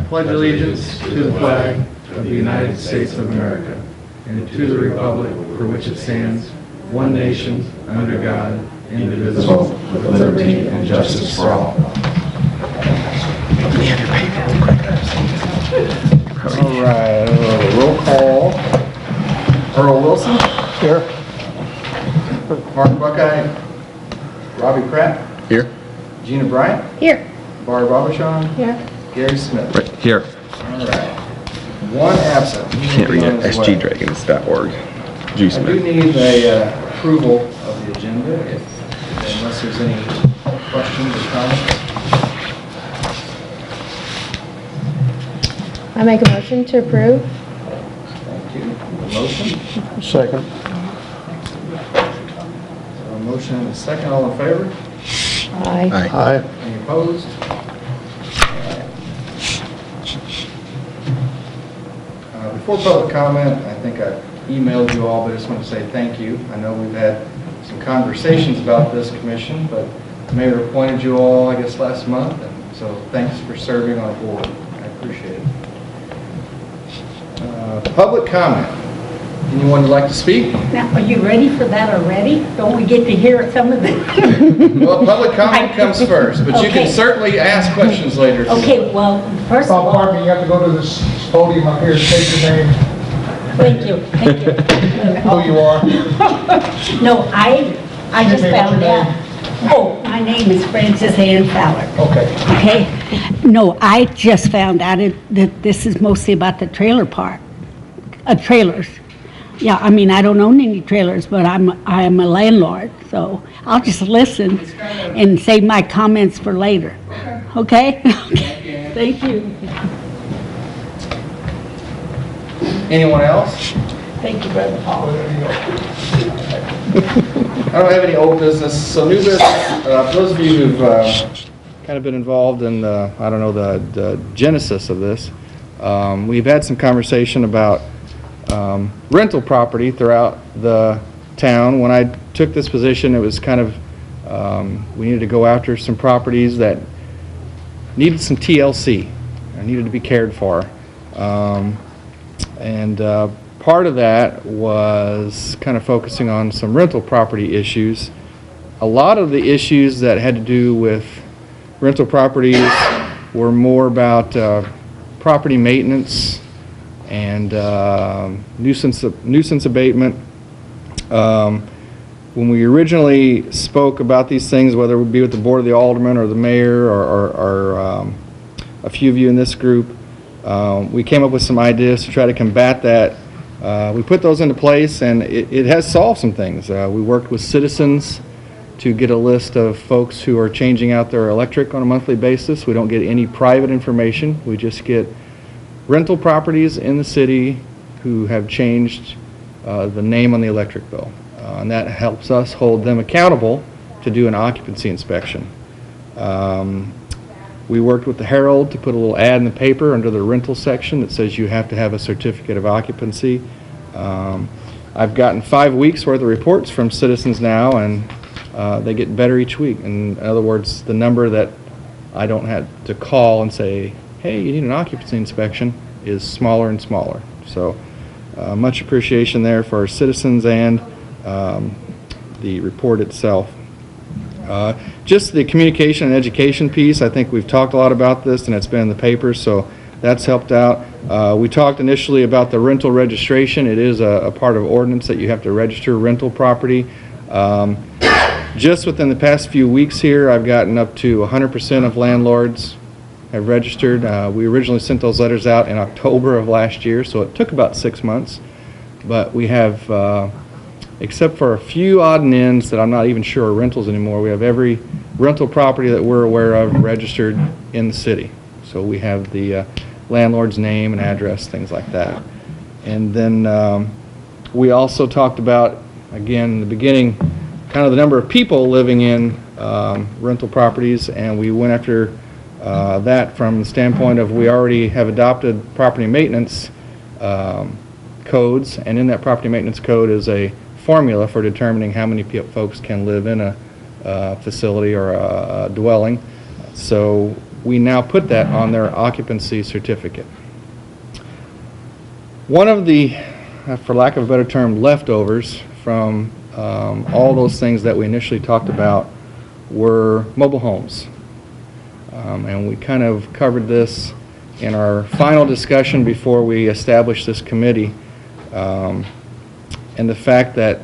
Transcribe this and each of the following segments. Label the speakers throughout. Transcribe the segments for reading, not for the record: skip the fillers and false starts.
Speaker 1: pledge allegiance to the flag of the United States of America and to the republic for which it stands, one nation, under God, indivisible, with liberty and justice for all. All right, roll call. Earl Wilson.
Speaker 2: Here.
Speaker 1: Mark Buckeye. Robbie Pratt.
Speaker 2: Here.
Speaker 1: Gina Bryant.
Speaker 3: Here.
Speaker 1: Barry Babachon.
Speaker 3: Here.
Speaker 1: Gary Smith.
Speaker 2: Right here.
Speaker 1: All right. One absent.
Speaker 2: Can't read it. sgdragons.org.
Speaker 1: I do need a approval of the agenda unless there's any questions or comments.
Speaker 3: I make a motion to approve.
Speaker 1: Thank you. A motion?
Speaker 2: Second.
Speaker 1: A motion and a second. All in favor?
Speaker 3: Aye.
Speaker 2: Aye.
Speaker 1: Any opposed? Before public comment, I think I emailed you all, but I just want to say thank you. I know we've had some conversations about this commission, but the mayor appointed you all, I guess, last month, and so thanks for serving on the board. I appreciate it. Public comment. Anyone would like to speak?
Speaker 4: Now, are you ready for that already? Don't we get to hear some of the...
Speaker 1: Well, public comment comes first, but you can
Speaker 4: Okay.
Speaker 1: certainly ask questions later.
Speaker 4: Okay, well, first of
Speaker 5: Bob
Speaker 4: all,
Speaker 5: Harvey, you have to go to this podium up here and state your name,
Speaker 4: thank you.
Speaker 5: who you are.
Speaker 4: No, I just
Speaker 5: Give me
Speaker 4: found
Speaker 5: your
Speaker 4: out.
Speaker 5: name.
Speaker 4: Oh, my name is Frances Ann Fowler.
Speaker 5: Okay.
Speaker 4: Okay? No, I just found out that this is mostly about the trailer park, trailers. Yeah, I mean, I don't own any trailers, but I'm a landlord, so I'll just listen and save my comments for later. Okay? Okay. Thank you.
Speaker 1: Anyone else?
Speaker 4: Thank you, Brother Paul.
Speaker 1: I don't have any old business, so new business. For those of you who've kind of been involved in the, I don't know, the genesis of this, we've had some conversation about rental property throughout the town. When I took this position, it was kind of, we needed to go after some properties that needed some TLC, needed to be cared for. Part of that was kind of focusing on some rental property issues. A lot of the issues that had to do with rental properties were more about property maintenance and nuisance abatement. When we originally spoke about these things, whether it would be with the Board of the Aldermen or the mayor or a few of you in this group, we came up with some ideas to try to combat that. We put those into place, and it has solved some things. We worked with citizens to get a list of folks who are changing out their electric on a monthly basis. We don't get any private information. We just get rental properties in the city who have changed the name on the electric bill. And that helps us hold them accountable to do an occupancy inspection. We worked with the Herald to put a little ad in the paper under the rental section that says you have to have a certificate of occupancy. I've gotten 5 weeks worth of reports from citizens now, and they get better each week. In other words, the number that I don't have to call and say, hey, you need an occupancy inspection, is smaller and smaller. So much appreciation there for our citizens and the report itself. Just the communication and education piece, I think we've talked a lot about this, and it's been in the papers, so that's helped out. We talked initially about the rental registration. It is a part of ordinance that you have to register rental property. Just within the past few weeks here, I've gotten up to 100% of landlords have registered. We originally sent those letters out in October of last year, so it took about 6 months. But we have, except for a few odd and ends that I'm not even sure are rentals anymore, we have every rental property that we're aware of registered in the city. So we have the landlord's name and address, things like that. And then we also talked about, again, in the beginning, kind of the number of people living in rental properties, and we went after that from the standpoint of we already have adopted property maintenance codes, and in that property maintenance code is a formula for determining how many folks can live in a facility or a dwelling. So we now put that on their occupancy certificate. One of the, for lack of a better term, leftovers from all those things that we initially talked about were mobile homes. And we kind of covered this in our final discussion before we established this committee. And the fact that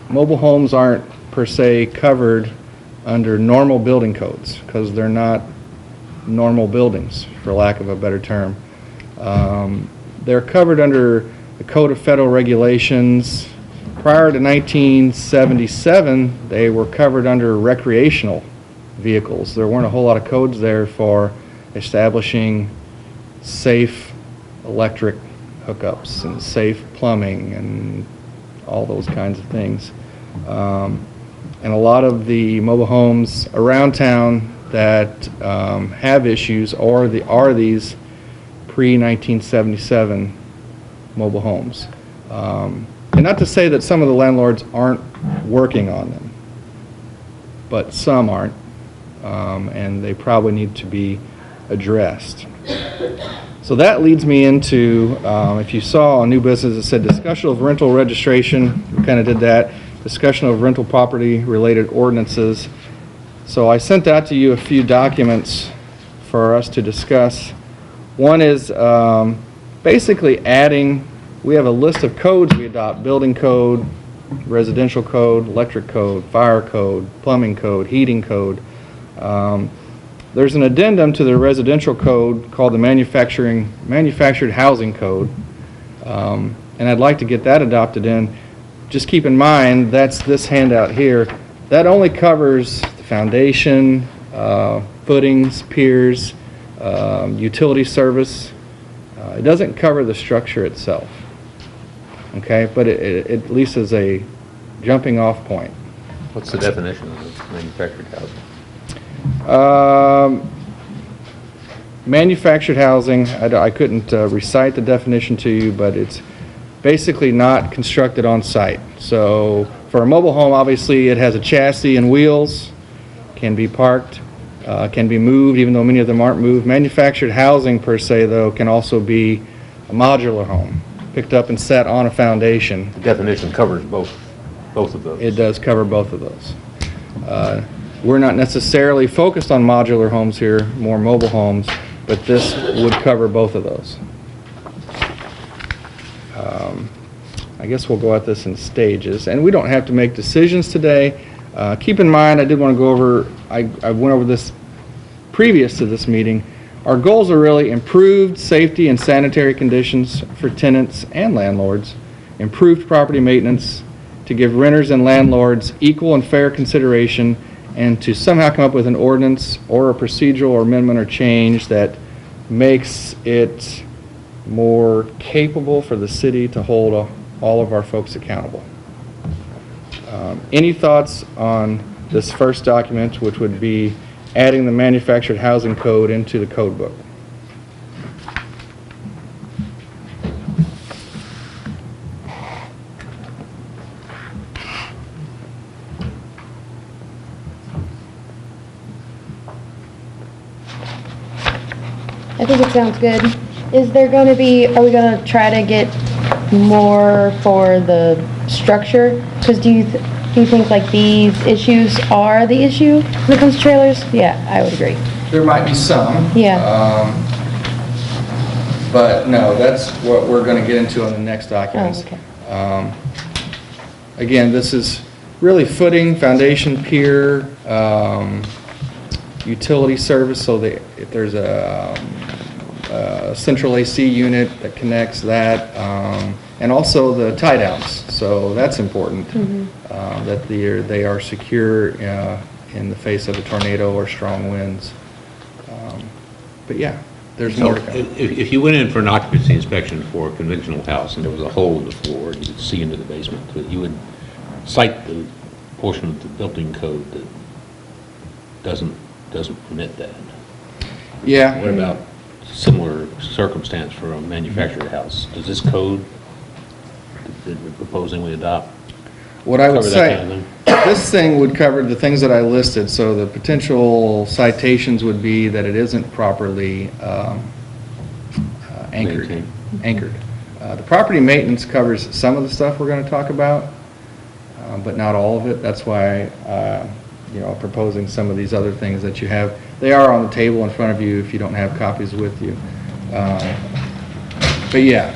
Speaker 1: mobile homes aren't per se covered under normal building codes because they're not normal buildings, for lack of a better term. They're covered under the Code of Federal Regulations. Prior to 1977, they were covered under recreational vehicles. There weren't a whole lot of codes there for establishing safe electric hookups and safe plumbing and all those kinds of things. And a lot of the mobile homes around town that have issues are these pre-1977 mobile homes. And not to say that some of the landlords aren't working on them, but some aren't, and they probably need to be addressed. So that leads me into, if you saw a new business that said discussion of rental registration, we kind of did that, discussion of rental property related ordinances. So I sent out to you a few documents for us to discuss. One is basically adding, we have a list of codes we adopt: building code, residential code, electric code, fire code, plumbing code, heating code. There's an addendum to the residential code called the manufactured housing code, and I'd like to get that adopted in. Just keep in mind, that's this handout here. That only covers the foundation, footings, piers, utility service. It doesn't cover the structure itself. Okay, but it at least is a jumping off point.
Speaker 6: What's the definition of manufactured housing?
Speaker 1: Manufactured housing, I couldn't recite the definition to you, but it's basically not constructed on site. So for a mobile home, obviously it has a chassis and wheels, can be parked, can be moved, even though many of them aren't moved. Manufactured housing per se, though, can also be a modular home, picked up and set on a foundation.
Speaker 6: The definition covers both of those.
Speaker 1: It does cover both of those. We're not necessarily focused on modular homes here, more mobile homes, but this would cover both of those. I guess we'll go at this in stages, and we don't have to make decisions today. Keep in mind, I did want to go over, I went over this previous to this meeting. Our goals are really improved safety and sanitary conditions for tenants and landlords, improved property maintenance, to give renters and landlords equal and fair consideration, and to somehow come up with an ordinance or a procedural or amendment or change that makes it more capable for the city to hold all of our folks accountable. Any thoughts on this first document, which would be adding the manufactured housing code into the code book?
Speaker 3: I think it sounds good. Is there going to be, are we going to try to get more for the structure? Because do you think like these issues are the issue when it comes to trailers? Yeah, I would agree.
Speaker 1: There might be some.
Speaker 3: Yeah.
Speaker 1: But no, that's what we're going to get into on the next documents.
Speaker 3: Oh, okay.
Speaker 1: Again, this is really footing, foundation, pier, utility service, so that if there's a central AC unit that connects that, and also the tie downs. So that's important, that they are secure in the face of a tornado or strong winds. But yeah, there's more to come.
Speaker 6: If you went in for an occupancy inspection for a conventional house and there was a hole in the floor and you could see into the basement, you would cite the portion of the building code that doesn't permit that.
Speaker 1: Yeah.
Speaker 6: What about similar circumstance for a manufactured house? Does this code that we're proposing we adopt
Speaker 1: What I would
Speaker 6: Cover that
Speaker 1: say,
Speaker 6: kind of
Speaker 1: this thing would cover the things that I listed, so the potential citations would be that it isn't properly anchored.
Speaker 6: Maintained.
Speaker 1: Anchored. The property maintenance covers some of the stuff we're going to talk about, but not all of it. That's why, proposing some of these other things that you have. They are on the table in front of you if you don't have copies with you. But yeah.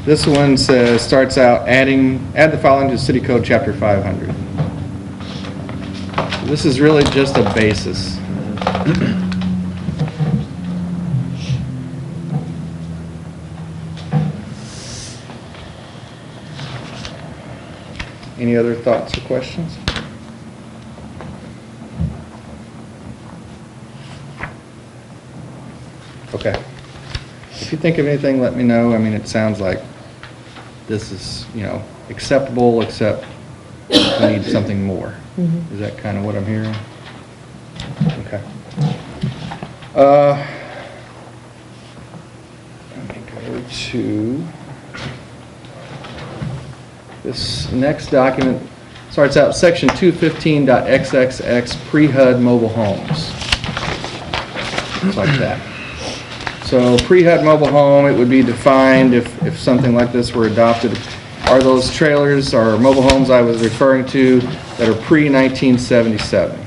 Speaker 1: This one starts out add the following to City Code Chapter 500. This is really just a basis. Any other thoughts or questions? Okay. If you think of anything, let me know. I mean, it sounds like this is, acceptable, except we need something more. Is that kind of what I'm hearing? Okay. Let me go to this next document. Starts out section 215.xxx pre-HUD mobile homes. Looks like that. So pre-HUD mobile home, it would be defined if something like this were adopted. Are those trailers or mobile homes I was referring to that are pre-1977?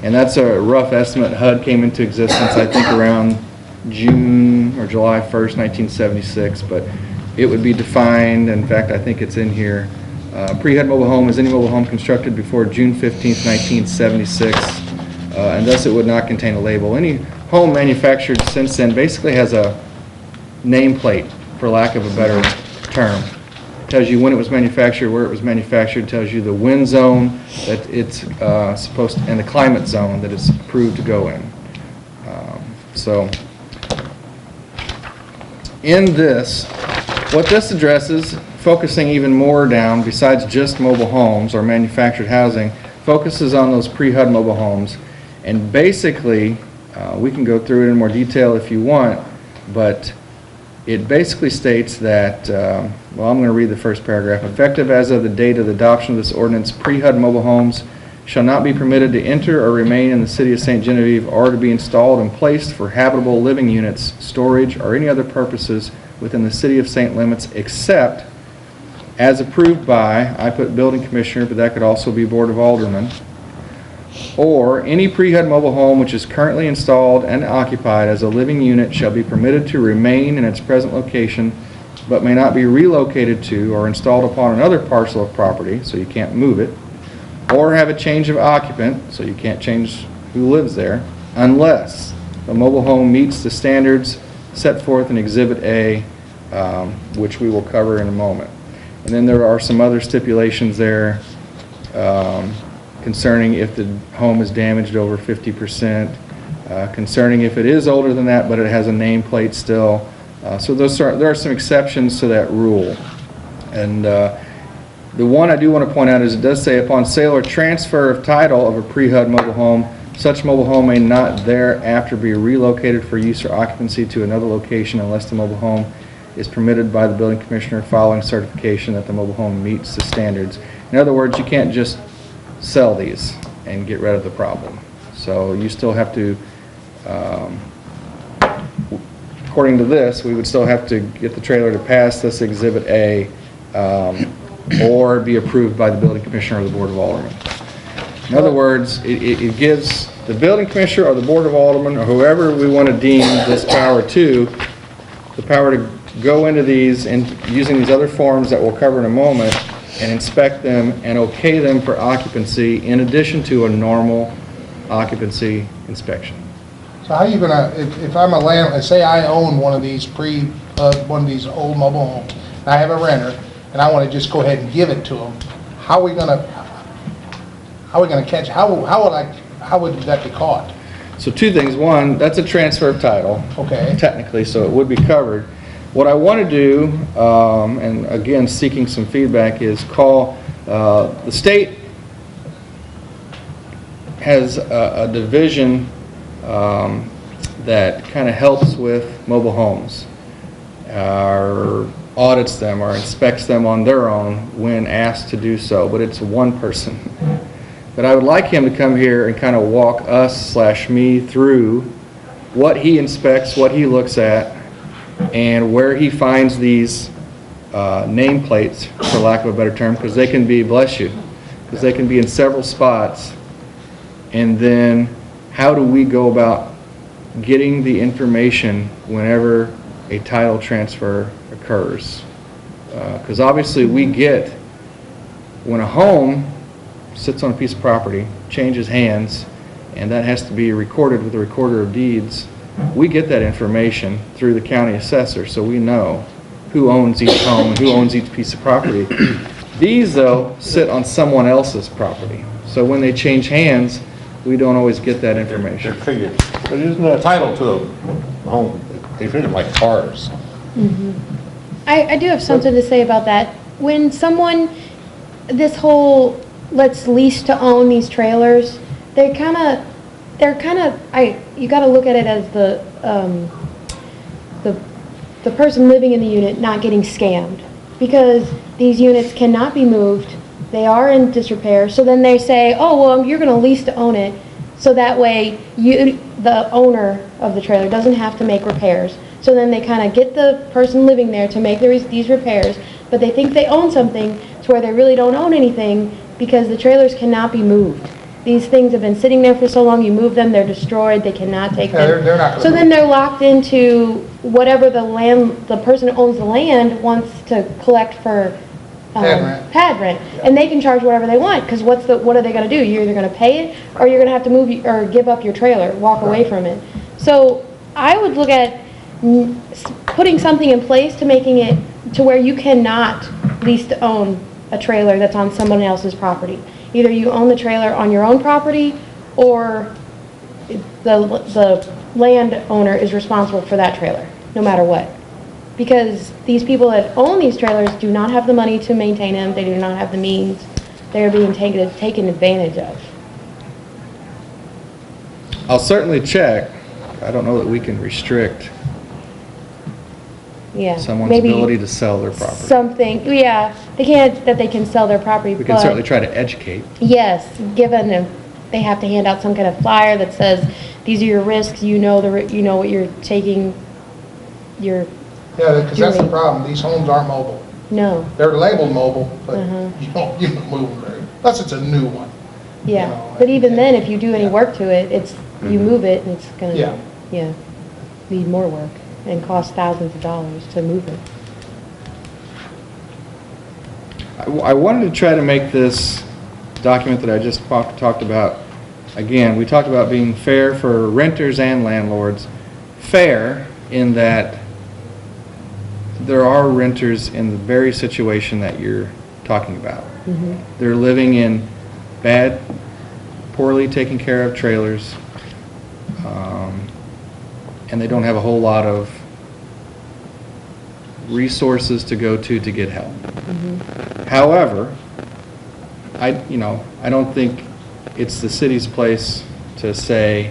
Speaker 1: And that's a rough estimate. HUD came into existence, I think, around June or July 1st, 1976, but it would be defined. In fact, I think it's in here. Pre-HUD mobile home is any mobile home constructed before June 15th, 1976, and thus it would not contain a label. Any home manufactured since then basically has a nameplate, for lack of a better term. Tells you when it was manufactured, where it was manufactured, tells you the wind zone that it's supposed to, and the climate zone that it's approved to go in. So in this, what this addresses, focusing even more down, besides just mobile homes or manufactured housing, focuses on those pre-HUD mobile homes. And basically, we can go through it in more detail if you want, but it basically states that, well, I'm going to read the first paragraph. Effective as of the date of the adoption of this ordinance, pre-HUD mobile homes shall not be permitted to enter or remain in the city of St. Genevieve or to be installed and placed for habitable living units, storage, or any other purposes within the city of St. limits except as approved by, I put building commissioner, but that could also be board of aldermen, or any pre-HUD mobile home which is currently installed and occupied as a living unit shall be permitted to remain in its present location but may not be relocated to or installed upon another parcel of property, so you can't move it, or have a change of occupant, so you can't change who lives there, unless the mobile home meets the standards set forth in Exhibit A, which we will cover in a moment. And then there are some other stipulations there concerning if the home is damaged over 50%, concerning if it is older than that but it has a nameplate still. So there are some exceptions to that rule. And the one I do want to point out is it does say upon sale or transfer of title of a pre-HUD mobile home, such mobile home may not thereafter be relocated for use or occupancy to another location unless the mobile home is permitted by the building commissioner following certification that the mobile home meets the standards. In other words, you can't just sell these and get rid of the problem. So you still have to, according to this, we would still have to get the trailer to pass this Exhibit A or be approved by the building commissioner or the board of aldermen. In other words, it gives the building commissioner or the board of aldermen or whoever we want to deem this power to, the power to go into these and using these other forms that we'll cover in a moment and inspect them and okay them for occupancy in addition to a normal occupancy inspection.
Speaker 5: So how are you gonna, if I'm a landlord, say I own one of these one of these old mobile homes, and I have a renter, and I wanna just go ahead and give it to them, how are we gonna catch, how would that be caught?
Speaker 1: So two things. One, that's a transfer of title.
Speaker 5: Okay.
Speaker 1: Technically, so it would be covered. What I want to do, and again, seeking some feedback, is call, the state has a division that kind of helps with mobile homes. or audits them or inspects them on their own when asked to do so, but it's one person. But I would like him to come here and kind of walk us/me through what he inspects, what he looks at, and where he finds these nameplates, for lack of a better term, because they can be, bless you, because they can be in several spots. And then how do we go about getting the information whenever a title transfer occurs? Because obviously we get, when a home sits on a piece of property, changes hands, and that has to be recorded with the recorder of deeds, we get that information through the county assessor, so we know who owns each home and who owns each piece of property. These, though, sit on someone else's property. So when they change hands, we don't always get that information.
Speaker 6: They're figured, but isn't a title to a home, they treat them like cars.
Speaker 3: I do have something to say about that. When someone, this whole, let's lease to own these trailers, you gotta look at it as the person living in the unit not getting scammed, because these units cannot be moved, they are in disrepair, so then they say, oh, well, you're gonna lease to own it, so that way the owner of the trailer doesn't have to make repairs. So then they kind of get the person living there to make these repairs, but they think they own something to where they really don't own anything, because the trailers cannot be moved. These things have been sitting there for so long, you move them, they're destroyed, they cannot take them.
Speaker 5: They're not gonna
Speaker 3: So then
Speaker 5: move.
Speaker 3: they're locked into whatever the person who owns the land wants to collect for pad rent. And they can charge whatever they want, because what are they gonna do? You're either gonna pay it, or you're gonna have to move, or give up your trailer, walk away from it. So I would look at putting something in place to making it to where you cannot lease to own a trailer that's on someone else's property. Either you own the trailer on your own property, or the landowner is responsible for that trailer, no matter what. Because these people that own these trailers do not have the money to maintain them, they do not have the means, they're being taken advantage of.
Speaker 1: I'll certainly check. I don't know that we can restrict
Speaker 3: Yeah.
Speaker 1: someone's
Speaker 3: maybe
Speaker 1: ability to sell their property.
Speaker 3: Something, yeah, they can't, that they can sell their property,
Speaker 1: We can certainly try to educate.
Speaker 3: yes, given they have to hand out some kind of flyer that says, these are your risks, you know what you're taking,
Speaker 5: Yeah, because that's the
Speaker 3: Doing.
Speaker 5: problem, these homes aren't mobile.
Speaker 3: no,
Speaker 5: They're labeled mobile, but
Speaker 3: Uh-huh.
Speaker 5: you don't move them very, unless it's a new one.
Speaker 3: yeah.
Speaker 5: You know,
Speaker 3: But even then, if you do any
Speaker 5: yeah.
Speaker 3: work to it, you move it and it's gonna,
Speaker 5: Yeah.
Speaker 3: yeah, need more work and cost thousands of dollars to move it.
Speaker 1: I wanted to try to make this document that I just talked about, again, we talked about being fair for renters and landlords. Fair in that there are renters in the very situation that you're talking about. They're living in bad, poorly taken care of trailers, and they don't have a whole lot of resources to go to get help. However, I don't think it's the city's place to say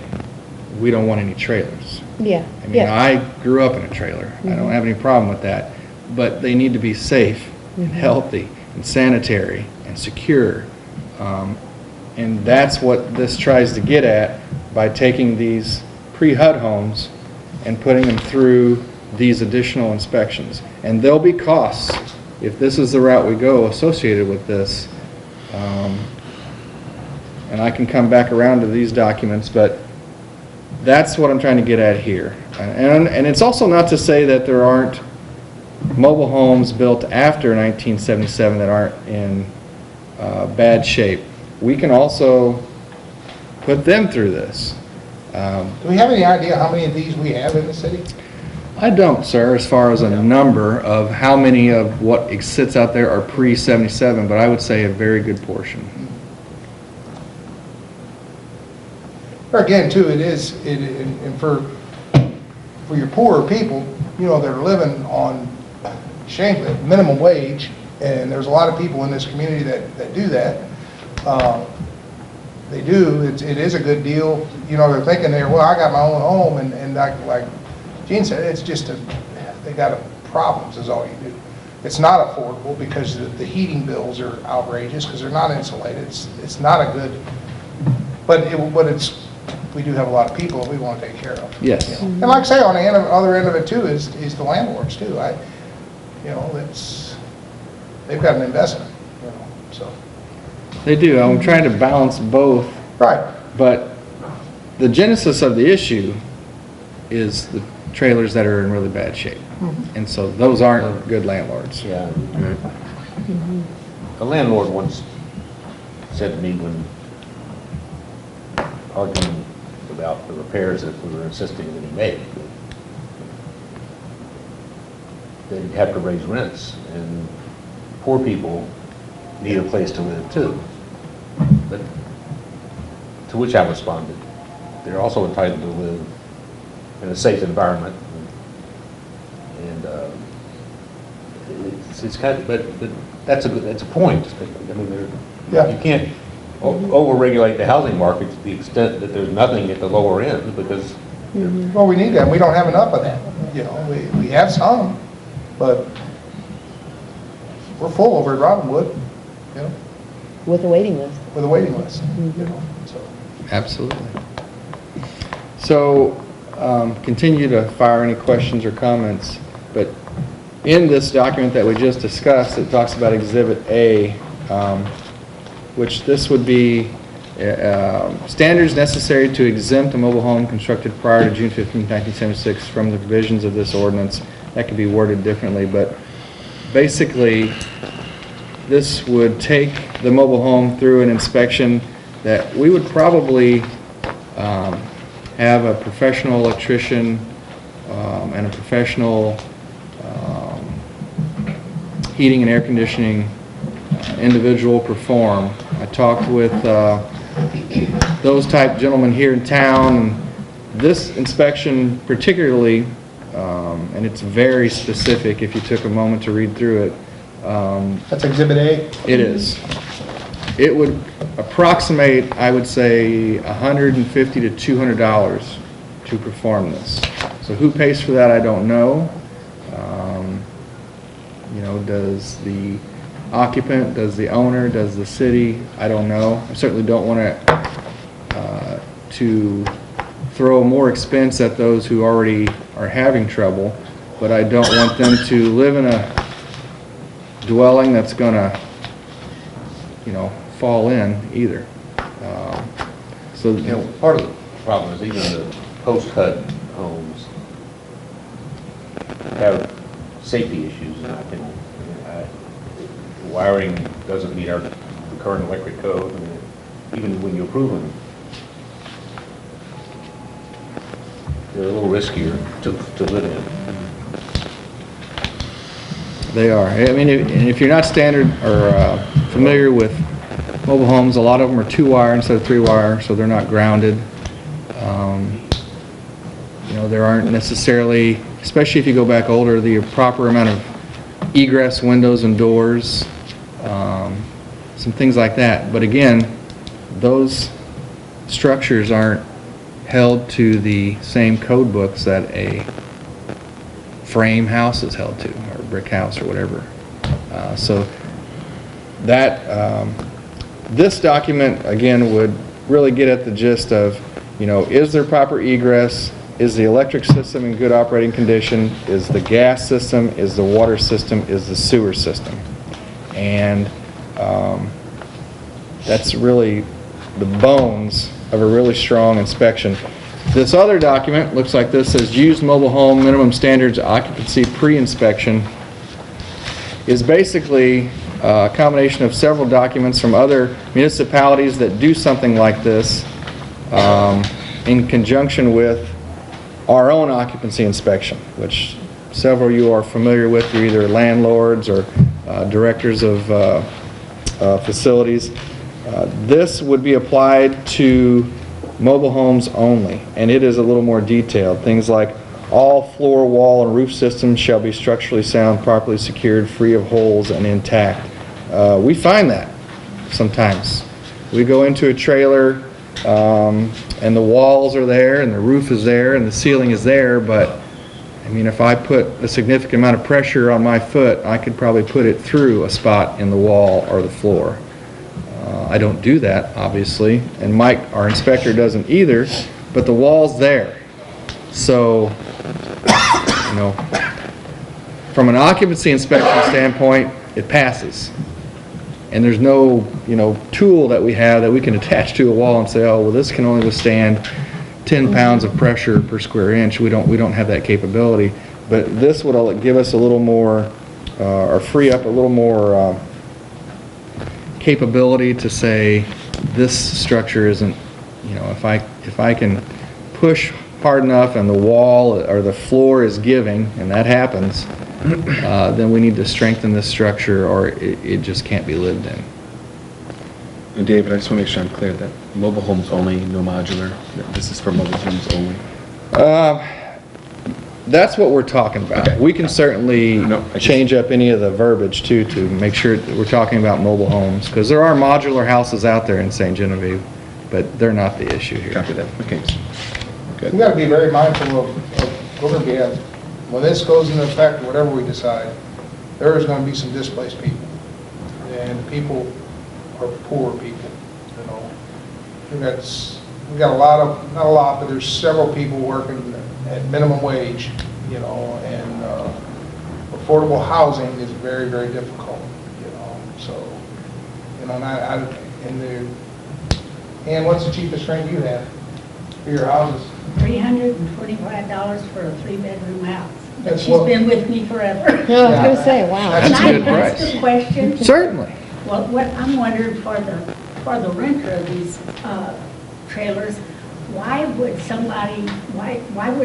Speaker 1: we don't want any trailers.
Speaker 3: Yeah,
Speaker 1: I mean,
Speaker 3: yeah.
Speaker 1: I grew up in a trailer. I don't have any problem with that. But they need to be safe and healthy and sanitary and secure. And that's what this tries to get at by taking these pre-HUD homes and putting them through these additional inspections. And there'll be costs, if this is the route we go, associated with this. And I can come back around to these documents, but that's what I'm trying to get at here. And it's also not to say that there aren't mobile homes built after 1977 that aren't in bad shape. We can also put them through this.
Speaker 5: Do we have any idea how many of these we have in the city?
Speaker 1: I don't, sir, as far as a number of how many of what sits out there are pre-77, but I would say a very good portion.
Speaker 5: Or again, too, and for your poorer people, they're living on shamefully minimum wage, and there's a lot of people in this community that do that. They do. It is a good deal. They're thinking I got my own home, and like Gene said, it's just they got a problems is all you do. It's not affordable because the heating bills are outrageous because they're not insulated. It's not a good, but we do have a lot of people that we want to take care of.
Speaker 1: Yes.
Speaker 5: You know? And like I say, on the other end of it too is the landlords too. They've got an investment, so.
Speaker 1: They do. I'm trying to balance both,
Speaker 5: Right.
Speaker 1: but the genesis of the issue is the trailers that are in really bad shape. And so those aren't good landlords.
Speaker 6: Yeah. A landlord once said to me when arguing about the repairs that we were insisting that he made, that he'd have to raise rents, and poor people need a place to live too. But to which I responded, they're also entitled to live in a safe environment. And it's kind of, but that's a point. I mean,
Speaker 5: Yeah.
Speaker 6: you can't over-regulate the housing market to the extent that there's nothing at the lower end, because
Speaker 5: Well, we need that. We don't have enough of that. We have some, but we're full over at Robinwood,
Speaker 3: With a waiting list.
Speaker 5: with a waiting list, so.
Speaker 1: Absolutely. So, continue to fire any questions or comments, but in this document that we just discussed, it talks about Exhibit A, which this would be standards necessary to exempt a mobile home constructed prior to June 15, 1976 from the provisions of this ordinance. That could be worded differently, but basically, this would take the mobile home through an inspection that we would probably have a professional electrician and a professional heating and air conditioning individual perform. I talked with those type gentlemen here in town, and this inspection particularly, and it's very specific if you took a moment to read through it.
Speaker 5: That's Exhibit A?
Speaker 1: It is. It would approximate, I would say, $150 to $200 to perform this. So who pays for that, I don't know. Does the occupant, does the owner, does the city? I don't know. I certainly don't want to throw more expense at those who already are having trouble, but I don't want them to live in a dwelling that's gonna, fall in either.
Speaker 6: part of the problem is even the post-HUD homes have safety issues, in my opinion. The wiring doesn't meet the current electric code, even when you approve them. They're a little riskier to live in.
Speaker 1: They are. I mean, if you're not standard or familiar with mobile homes, a lot of them are 2-wire instead of 3-wire, so they're not grounded. There aren't necessarily, especially if you go back older, the proper amount of egress windows and doors, some things like that. But again, those structures aren't held to the same code books that a frame house is held to, or a brick house or whatever. So that this document again would really get at the gist of, is there proper egress? Is the electric system in good operating condition? Is the gas system? Is the water system? Is the sewer system? And that's really the bones of a really strong inspection. This other document looks like this, says used mobile home minimum standards occupancy pre-inspection, is basically a combination of several documents from other municipalities that do something like this in conjunction with our own occupancy inspection, which several of you are familiar with. You're either landlords or directors of facilities. This would be applied to mobile homes only, and it is a little more detailed. Things like all floor, wall, and roof systems shall be structurally sound, properly secured, free of holes, and intact. We find that sometimes. We go into a trailer and the walls are there and the roof is there and the ceiling is there, but mean, if I put a significant amount of pressure on my foot, I could probably put it through a spot in the wall or the floor. I don't do that, obviously, and Mike, our inspector, doesn't either, but the wall's there. So, you know, from an occupancy inspection standpoint, it passes. And there's no, you know, tool that we have that we can attach to a wall and say, oh, well, this can only withstand 10 pounds of pressure per square inch. We don't have that capability. But this would give us a little more, or free up a little more capability to say this structure isn't, you know, if I can push hard enough and the wall or the floor is giving, and that happens, then we need to strengthen this structure or it just can't be lived in.
Speaker 2: And David, I just want to make sure I'm clear that mobile homes only, no modular. This is for mobile homes only.
Speaker 1: That's what we're talking about.
Speaker 2: Okay.
Speaker 1: We can certainly
Speaker 2: I
Speaker 1: change up any of the verbiage too to make sure that we're talking about mobile homes, because there are modular houses out there in St. Genevieve, but they're not the issue here.
Speaker 2: Copy that. Okay. Good.
Speaker 5: We gotta be very mindful of we're gonna be at, when this goes into effect, whatever we decide, there is gonna be some displaced people. And people are poor people, you know. We got a lot of, not a lot, but there's several people working at minimum wage, you know, and affordable housing is very, very difficult, you know. So, you know, and what's the cheapest rent you have for your houses?
Speaker 4: $325 for a 3-bedroom house. But
Speaker 5: That's
Speaker 4: she's
Speaker 5: what-
Speaker 4: been with me forever.
Speaker 3: No, I was gonna say, wow.
Speaker 1: That's a good
Speaker 4: Can I ask
Speaker 1: price.
Speaker 4: a question?
Speaker 1: Certainly.
Speaker 4: Well, what I'm wondering for the renter of these trailers, why would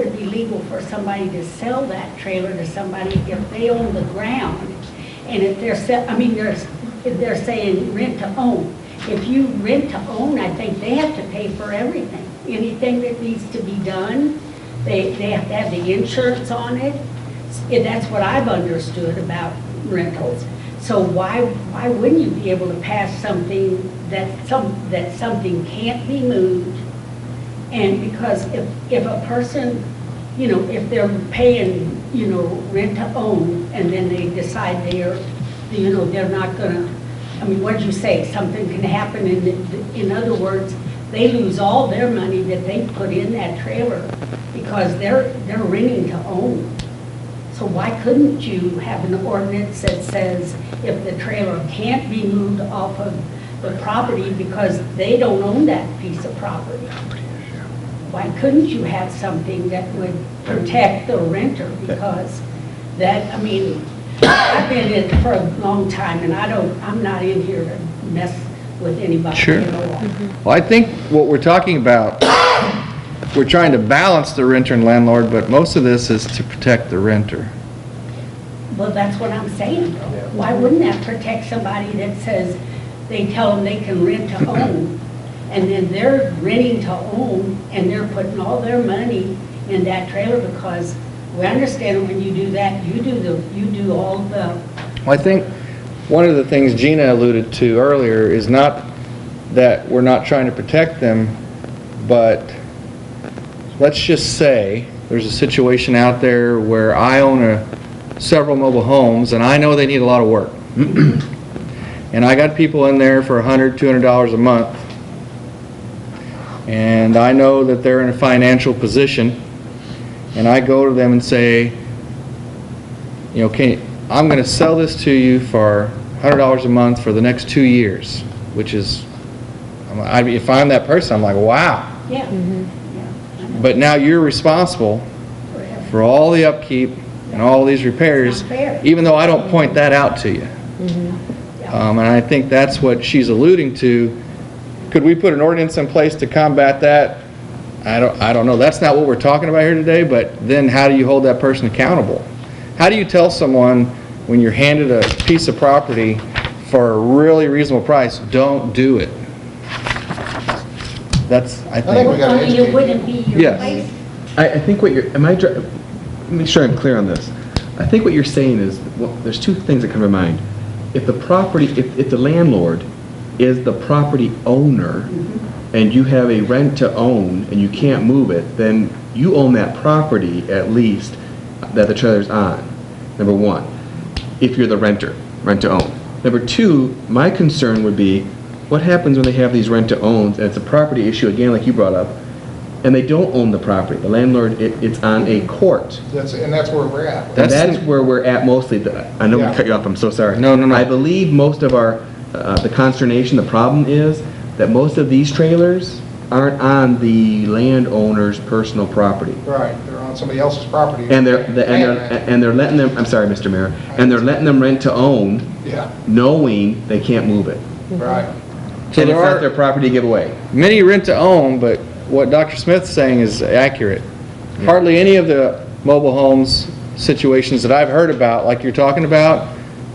Speaker 4: it be legal for somebody to sell that trailer to somebody if they own the ground? And if they're saying rent to own. If you rent to own, I think they have to pay for everything. Anything that needs to be done, they have to have the insurance on it. And that's what I've understood about rentals. So why wouldn't you be able to pass something that something can't be moved? And because if a person, you know, if they're paying, you know, rent to own, and then they decide they're not gonna, I mean, what'd you say? Something can happen, in other words, they lose all their money that they put in that trailer because they're renting to own. So why couldn't you have an ordinance that says if the trailer can't be moved off of the property because they don't own that piece of property? Why couldn't you have something that would protect the renter? Because that, I mean, I've been in it for a long time and I'm not in here to mess with anybody.
Speaker 1: Sure.
Speaker 4: You know.
Speaker 1: Well, I think what we're talking about, we're trying to balance the renter and landlord, but most of this is to protect the renter.
Speaker 4: Well, that's what I'm saying, though. Why wouldn't that protect somebody that says, they tell them they can rent to own, and then they're renting to own, and they're putting all their money in that trailer, because we understand when you do that, you do all the.
Speaker 1: Well, I think one of the things Gina alluded to earlier is not that we're not trying to protect them, but let's just say there's a situation out there where I own several mobile homes and I know they need a lot of work. And I got people in there for $100, $200 a month. And I know that they're in a financial position. And I go to them and say, you know, I'm going to sell this to you for $100 a month for the next 2 years, which is, if I'm that person, I'm like, wow.
Speaker 4: Yeah.
Speaker 3: Mm-hmm.
Speaker 4: Yeah.
Speaker 1: But now you're responsible for all the upkeep and all these repairs,
Speaker 4: It's not fair.
Speaker 1: even though I don't point that out to you. And I think that's what she's alluding to. Could we put an ordinance in place to combat that? I don't know. That's not what we're talking about here today, but then how do you hold that person accountable? How do you tell someone when you're handed a piece of property for a really reasonable price, don't do it? That's, I
Speaker 5: think we
Speaker 1: think.
Speaker 5: gotta educate
Speaker 4: It wouldn't be your
Speaker 1: Yes.
Speaker 4: place.
Speaker 2: I think what you're, make sure I'm clear on this. I think what you're saying is, well, there's two things that come to mind. If the property, if the landlord is the property owner and you have a rent to own and you can't move it, then you own that property at least. that the trailer's on, number one, if you're the renter, rent-to-own. Number two, my concern would be, what happens when they have these rent-to-owns, and it's a property issue, again, like you brought up, and they don't own the property. The landlord, it's on a court.
Speaker 5: And that's where we're at.
Speaker 2: And that's where we're at mostly. I know we
Speaker 5: Yeah.
Speaker 2: cut you off, I'm so sorry.
Speaker 1: No.
Speaker 2: I believe most of our, the consternation, the problem is that most of these trailers aren't on the landowner's personal property.
Speaker 5: Right, they're on somebody else's property.
Speaker 2: And they're letting them, I'm sorry, Mr. Mayor, and they're letting them rent to own,
Speaker 5: Yeah,
Speaker 2: knowing they can't move it.
Speaker 5: right.
Speaker 1: So
Speaker 2: And it's
Speaker 1: there
Speaker 2: not
Speaker 1: are
Speaker 2: their property to give away.
Speaker 1: many rent-to-own, but what Dr. Smith's saying is accurate. Hardly any of the mobile homes situations that I've heard about, like you're talking about,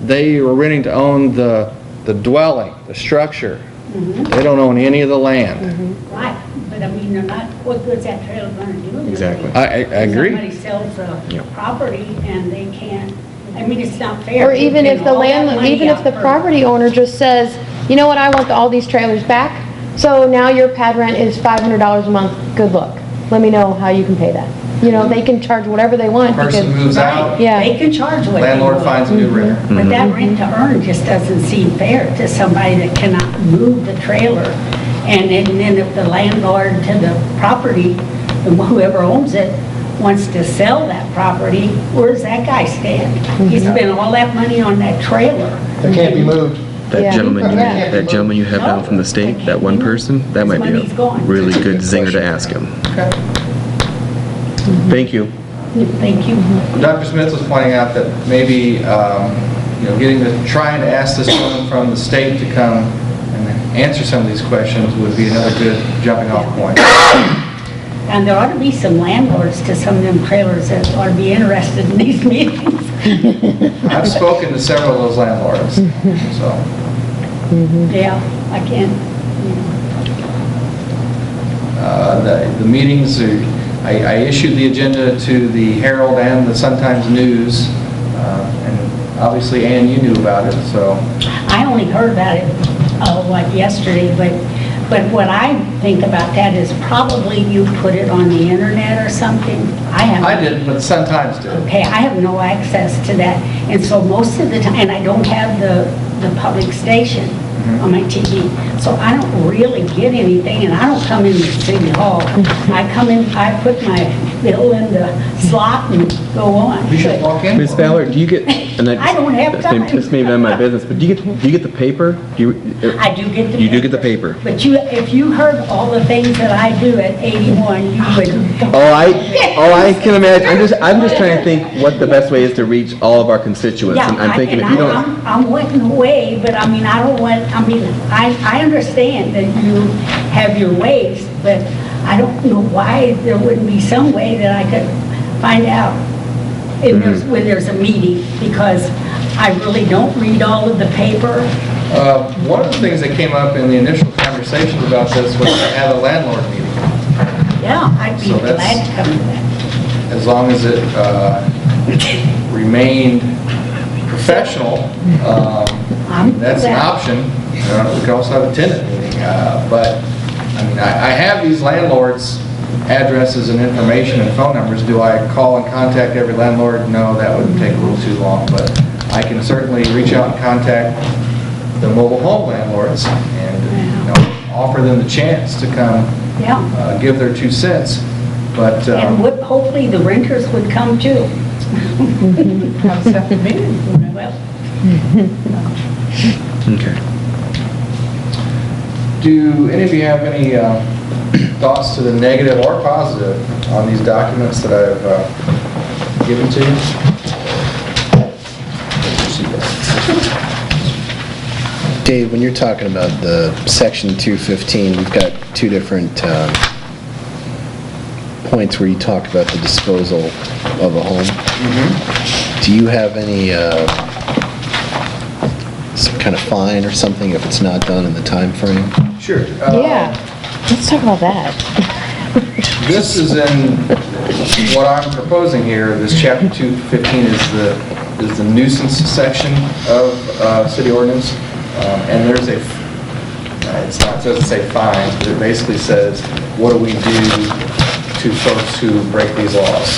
Speaker 1: they were renting to own the dwelling, the structure. They don't own any of the land.
Speaker 4: Right, but I mean, they're not, what good's that trailer gonna do?
Speaker 2: Exactly.
Speaker 1: I agree.
Speaker 4: Somebody sells a
Speaker 2: Yeah.
Speaker 4: property and they can't, I mean, it's not fair.
Speaker 3: Or even
Speaker 4: They
Speaker 3: if
Speaker 4: put
Speaker 3: the
Speaker 4: all that
Speaker 3: landlord,
Speaker 4: money
Speaker 3: even if
Speaker 4: out
Speaker 3: the
Speaker 4: for-
Speaker 3: property owner just says, you know what, I want all these trailers back, so now your pad rent is $500 a month, good luck. Let me know how you can pay that. You know, they can charge whatever they want because.
Speaker 1: Person moves out,
Speaker 3: Yeah.
Speaker 4: They can charge what they
Speaker 1: landlord
Speaker 4: want.
Speaker 1: finds a new renter.
Speaker 4: But that rent to earn just doesn't seem fair to somebody that cannot move the trailer. And then if the landlord to the property, whoever owns it, wants to sell that property, where does that guy stand? He spent all that money on that trailer.
Speaker 5: They can't be moved.
Speaker 2: That
Speaker 3: Yeah.
Speaker 2: gentleman,
Speaker 3: Yeah.
Speaker 2: that gentleman you have down from the state, that one person, that might be
Speaker 4: His money's
Speaker 2: a
Speaker 4: gone.
Speaker 2: really good zinger to ask him. Thank you.
Speaker 4: Thank you.
Speaker 1: Dr. Smith was pointing out that maybe, trying to ask this woman from the state to come and answer some of these questions would be another good jumping off point.
Speaker 4: And there ought to be some landlords to some of them trailers that ought to be interested in these meetings.
Speaker 1: I've spoken to several of those landlords, so.
Speaker 4: Yeah, I can.
Speaker 1: The meetings, I issued the agenda to the Herald and the Sun-Times News, and obviously, Ann, you knew about it, so.
Speaker 4: I only heard about it, like yesterday, but what I think about that is probably you put it on the internet or something.
Speaker 1: I didn't, but the Sun-Times did.
Speaker 4: Okay, I have no access to that. And so most of the time, and I don't have the public station on my TV, so I don't really get anything, and I don't come into City Hall. I come in, I put my bill in the slot and go on.
Speaker 1: You should walk in.
Speaker 2: Ms. Ballard, do you get, and
Speaker 4: I don't have time.
Speaker 2: This may be none of my business, but do you get the paper?
Speaker 4: I do get the.
Speaker 2: You do get the paper.
Speaker 4: But if you heard all the things that I do at 81, you would.
Speaker 2: I can imagine. I'm just trying to think what the best way is to reach all of our constituents.
Speaker 4: Yeah,
Speaker 2: And I'm thinking if you don't,
Speaker 4: I'm wanting away, but I mean, I understand that you have your ways, but I don't know why there wouldn't be some way that I could find out when there's a meeting, because I really don't read all of the paper.
Speaker 1: One of the things that came up in the initial conversations about this was to have a landlord meeting.
Speaker 4: Yeah, I'd be
Speaker 1: So that's-
Speaker 4: glad to come to that.
Speaker 1: As long as it remained professional, that's an option. We could also have a tenant meeting. But, I mean, I have these landlords' addresses and information and phone numbers. Do I call and contact every landlord? No, that would take a little too long. But I can certainly reach out and contact the mobile home landlords and offer them the chance to come
Speaker 4: Yeah.
Speaker 1: give their 2 cents. But
Speaker 4: And hopefully the renters would come too. Well,
Speaker 2: okay.
Speaker 1: do any of you have any thoughts to the negative or positive on these documents that I've given to you?
Speaker 7: Dave, when you're talking about the section 215, we've got 2 different points where you talk about the disposal of a home. Do you have any some kind of fine or something if it's not done in the time frame?
Speaker 1: Sure.
Speaker 3: Yeah, let's talk about that.
Speaker 1: This is in what I'm proposing here. This chapter 215 is the nuisance section of city ordinance, and there's it doesn't say fines, but it basically says what do we do to folks who break these laws.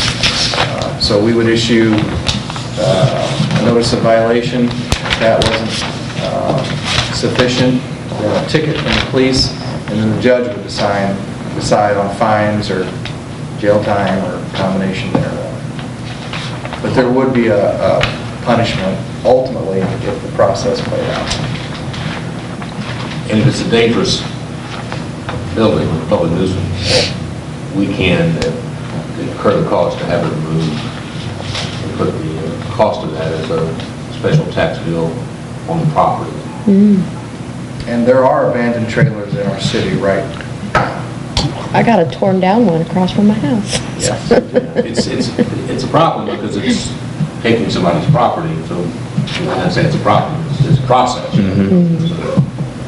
Speaker 1: So we would issue a notice of violation. If that wasn't sufficient, then a ticket from the police, and then the judge would decide on fines or jail time or a combination thereof. But there would be a punishment ultimately if the process played out.
Speaker 6: And if it's a dangerous building, a public nuisance, we can incur the cost to have it removed and put the cost of that as a special tax bill on the property.
Speaker 1: And there are abandoned trailers in our city, right?
Speaker 3: I got a torn down one across from my house.
Speaker 6: Yes. It's a problem because it's taking somebody's property, so I say it's a problem, it's a process. So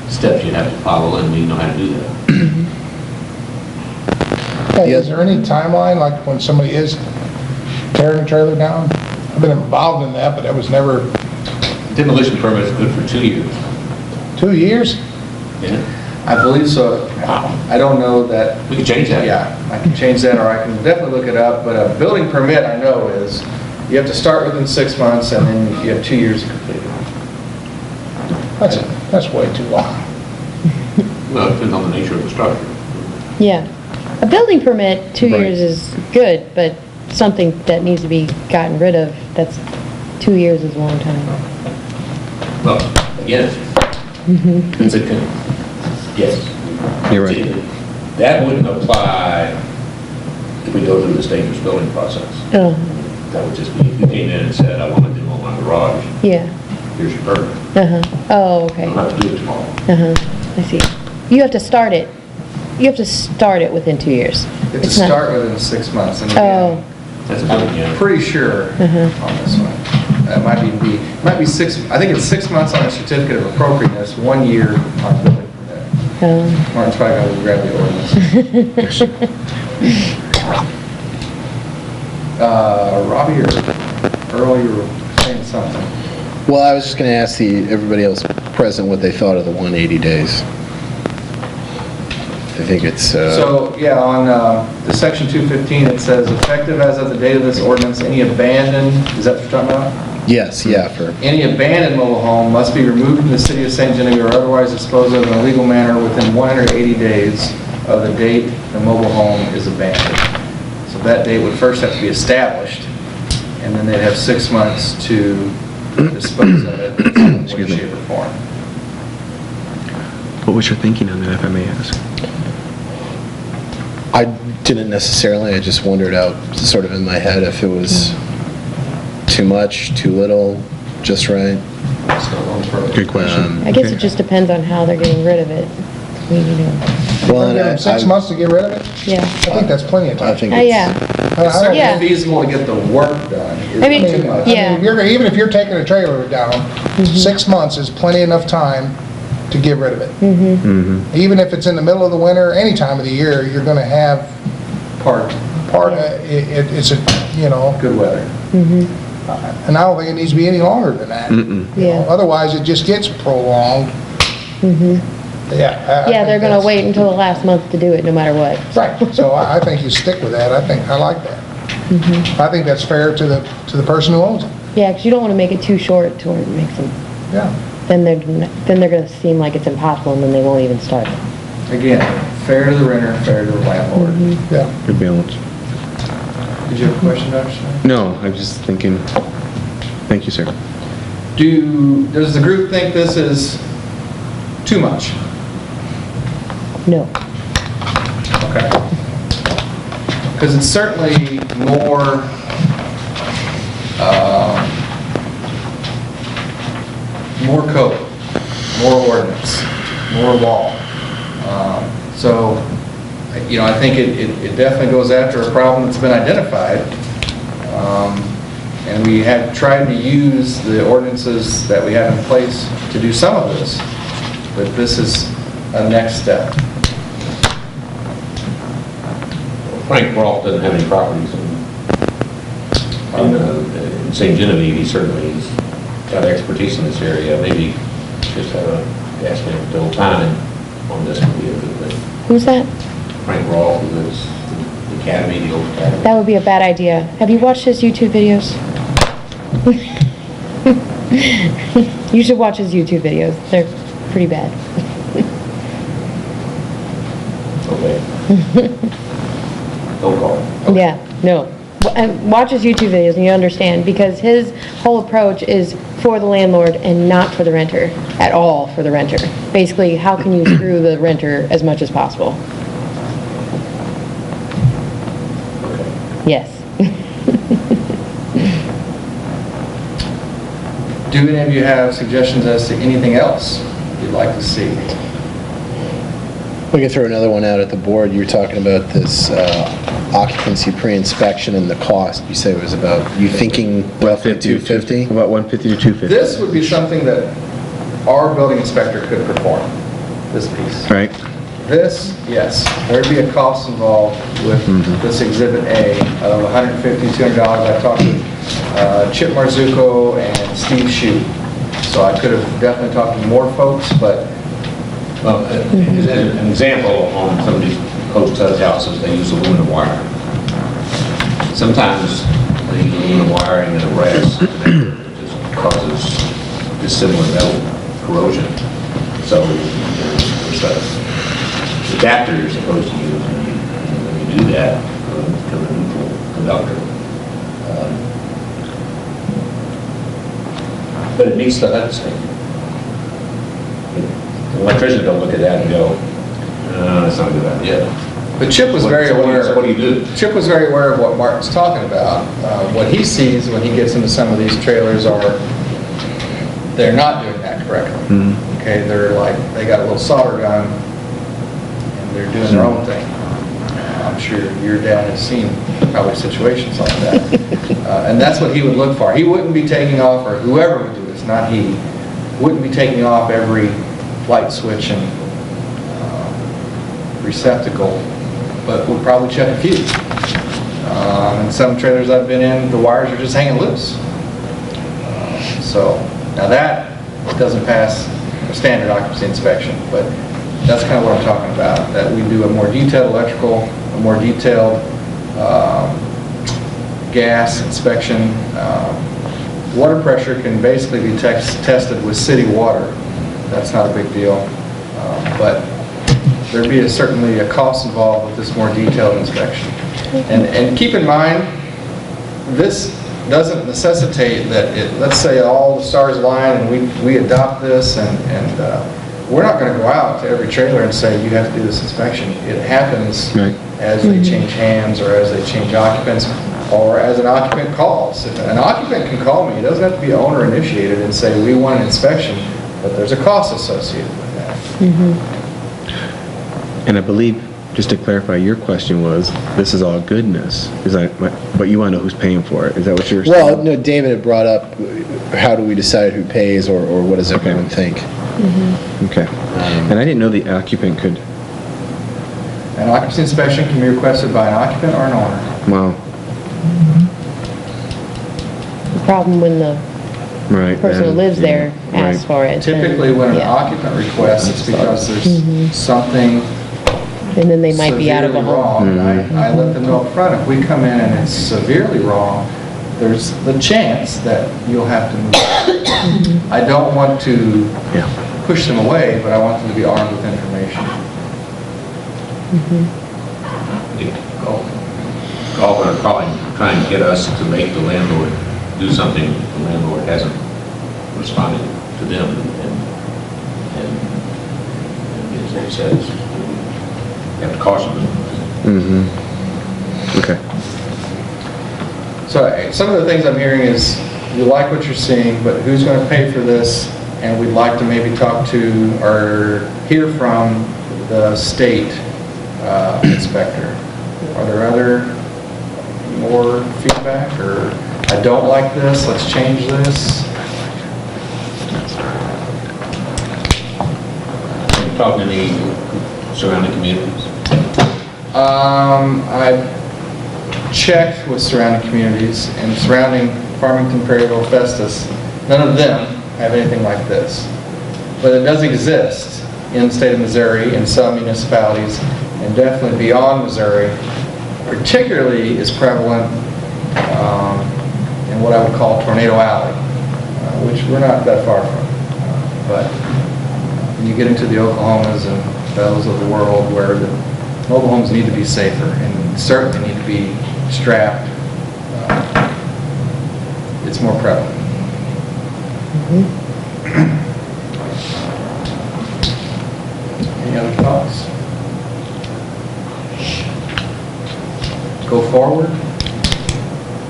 Speaker 6: steps you have to follow and you know how to do that.
Speaker 5: Hey, is there any timeline, like when somebody is tearing a trailer down? I've been involved in that, but it was never
Speaker 6: Demolition permit is good for 2 years.
Speaker 5: 2 years?
Speaker 6: Yeah.
Speaker 1: I believe so. I don't know that.
Speaker 6: We can change that.
Speaker 1: Yeah, I can change that, or I can definitely look it up, but a building permit, I know, is you have to start within 6 months, and then you have 2 years to complete it.
Speaker 5: That's way too long.
Speaker 6: Well, it depends on the nature of the structure.
Speaker 3: Yeah. A building permit, 2
Speaker 1: Right.
Speaker 3: years is good, but something that needs to be gotten rid of, that's 2 years is a long time.
Speaker 6: Well, again, it's a, yes.
Speaker 2: You're right.
Speaker 6: That wouldn't apply if we go through this dangerous building process.
Speaker 3: Oh,
Speaker 6: That would just be, if you came in and said, I want to demo my garage,
Speaker 3: yeah.
Speaker 6: here's your permit.
Speaker 3: Uh-huh. Oh,
Speaker 6: You
Speaker 3: okay.
Speaker 6: don't have to do it tomorrow.
Speaker 3: Uh-huh. I see. You have to start it. You have to start it within 2 years.
Speaker 1: You have to
Speaker 3: It's not-
Speaker 1: start within 6 months. And
Speaker 3: Oh,
Speaker 1: again,
Speaker 6: That's a building
Speaker 1: I'm
Speaker 6: unit.
Speaker 1: pretty sure on this one. It might be 6, I think it's 6 months on a certificate of appropriateness, 1 year on a building permit. Martin's probably going to grab the ordinance. Robbie or Earl, you were saying something.
Speaker 7: Well, I was just going to ask everybody else present what they thought of the 180 days. I think it's...
Speaker 1: So, yeah, on the section 215, it says, effective as of the date of this ordinance, any abandoned, is that what you're talking about?
Speaker 7: Yes, yeah, for...
Speaker 1: Any abandoned mobile home must be removed from the city of St. Genevieve or otherwise disposed of in a legal manner within 180 days of the date the mobile home is abandoned. So that date would first have to be established, and then they'd have 6 months to dispose of it in some way,
Speaker 2: Excuse me.
Speaker 1: shape, or form.
Speaker 2: What was your thinking on that, if I may ask?
Speaker 7: I didn't necessarily, I just wondered out sort of in my head if it was too much, too little, just right.
Speaker 2: Good question.
Speaker 3: I guess it just depends on how they're getting rid of it. I mean, you know.
Speaker 7: Well, and
Speaker 5: Give them 6 months to get rid of it?
Speaker 3: Yeah.
Speaker 5: I think that's plenty of
Speaker 7: I
Speaker 5: time.
Speaker 7: think
Speaker 3: Yeah.
Speaker 7: it's...
Speaker 1: It's certainly
Speaker 3: Yeah.
Speaker 1: feasible to get the work done. It's
Speaker 3: I mean,
Speaker 1: too much.
Speaker 3: yeah.
Speaker 5: Even if you're taking a trailer down, 6 months is plenty enough time to get rid of it. Even if it's in the middle of the winter, any time of the year, you're gonna have
Speaker 1: Part,
Speaker 5: it's a, you know,
Speaker 1: good weather.
Speaker 5: and I don't think it needs to be any longer than that. You know,
Speaker 3: Yeah.
Speaker 5: Otherwise, it just gets prolonged. Yeah.
Speaker 3: Yeah, they're gonna wait until the last month to do it, no matter what.
Speaker 5: Right, so I think you stick with that. I like that. I think that's fair to the person who owns it.
Speaker 3: Yeah, because you don't want to make it too short to where it makes them,
Speaker 5: Yeah.
Speaker 3: then they're gonna seem like it's impossible and then they won't even start.
Speaker 1: Again, fair to the renter, fair to the landlord.
Speaker 5: Yeah.
Speaker 2: Good balance.
Speaker 1: Did you have a question, Dr. Stein?
Speaker 2: No, I'm just thinking, thank you, sir.
Speaker 1: Does the group think this is too much?
Speaker 3: No.
Speaker 1: Okay. Because it's certainly more, more code, more ordinance, more law. So, you know, I think it definitely goes after a problem that's been identified. And we have tried to use the ordinances that we have in place to do some of this, but this is a next step.
Speaker 6: Frank Rolfe doesn't have any properties in St. Genevieve. He certainly has got expertise in this area. Maybe just have ask him to opine on this would be a good thing.
Speaker 3: Who's that?
Speaker 6: Frank Rolfe, who lives The academy, the old academy.
Speaker 3: That would be a bad idea. Have you watched his YouTube videos? You should watch his YouTube videos. They're pretty bad.
Speaker 6: Okay. Don't call.
Speaker 3: Yeah, no. And watch his YouTube videos and you understand, because his whole approach is for the landlord and not for the renter, at all for the renter. Basically, how can you screw the renter as much as possible? Yes.
Speaker 1: Do any of you have suggestions as to anything else you'd like to see?
Speaker 7: We can throw another one out at the board. You were talking about this occupancy pre-inspection and the cost. You said it was about, you thinking roughly 250?
Speaker 2: About 150 to 250.
Speaker 1: This would be something that our building inspector could perform, this piece.
Speaker 2: Right.
Speaker 1: This, yes, there'd be a cost involved with this Exhibit A of $150, $200. I talked to Chip Marzuko and Steve Shute, so I could have definitely talked to more folks, but
Speaker 6: Well, as an example, on some of these post-HUD houses, they use aluminum wiring. Sometimes they use aluminum wiring and a brass connector that just causes dissimilar metal corrosion. So there's a adapter you're supposed to use, and when you do that, become a neutral conductor. But it meets the HUD standard. The electricians don't look at that and go, that's not a good idea.
Speaker 1: But Chip was very aware.
Speaker 6: So what do you do?
Speaker 1: Chip was very aware of what Martin's talking about. What he sees when he gets into some of these trailers are, they're not doing that correctly. Okay, they're like, they got a little solder gun, and they're doing their own thing. I'm sure your dad has seen probably situations like that. And that's what he would look for. He wouldn't be taking off, or whoever would do this, not he, wouldn't be taking off every light switch and receptacle, but we'll probably check a few. In some trailers I've been in, the wires are just hanging loose. So now that doesn't pass a standard occupancy inspection, but that's kind of what I'm talking about, that we do a more detailed electrical, a more detailed gas inspection. Water pressure can basically be tested with city water. That's not a big deal, but there'd be certainly a cost involved with this more detailed inspection. And keep in mind, this doesn't necessitate that let's say all the stars align and we adopt this, and we're not going to go out to every trailer and say you have to do this inspection. It happens as they change hands, or as they change occupants, or as an occupant calls. If an occupant can call me, it doesn't have to be owner initiated, and say we want an inspection, but there's a cost associated with that.
Speaker 2: And I believe, just to clarify, your question was, this is all goodness, but you want to know who's paying for it. Is that what you're saying?
Speaker 7: Well, no, David had brought up, how do we decide who pays, or what does everyone think?
Speaker 2: Okay. And I didn't know the occupant could.
Speaker 1: An occupancy inspection can be requested by an occupant or an owner.
Speaker 2: Wow.
Speaker 3: The problem when the person who lives there asks for it.
Speaker 1: Typically, when an occupant requests, it's because there's something
Speaker 3: and then they might be out of a
Speaker 1: severely
Speaker 3: home.
Speaker 1: wrong. I let them know up front, if we come in and it's severely wrong, there's the chance that you'll have to move. I don't want to push them away, but I want them to be armed with information.
Speaker 6: All going to probably try and get us to make the landlord do something the landlord hasn't responded to them, and as he says, you have to caution them.
Speaker 2: Okay.
Speaker 1: So some of the things I'm hearing is, you like what you're seeing, but who's going to pay for this? And we'd like to maybe talk to or hear from the state inspector. Are there other more feedback, or I don't like this, let's change this?
Speaker 6: Are you talking to any surrounding communities?
Speaker 1: I've checked with surrounding communities, and surrounding Farmington, Perryville, Festus, none of them have anything like this. But it does exist in the state of Missouri, in some municipalities, and definitely beyond Missouri, particularly is prevalent in what I would call Tornado Alley, which we're not that far from. But when you get into the Oklahomas and those of the world where the mobile homes need to be safer and certainly need to be strapped, it's more prevalent. Any other thoughts? Go forward?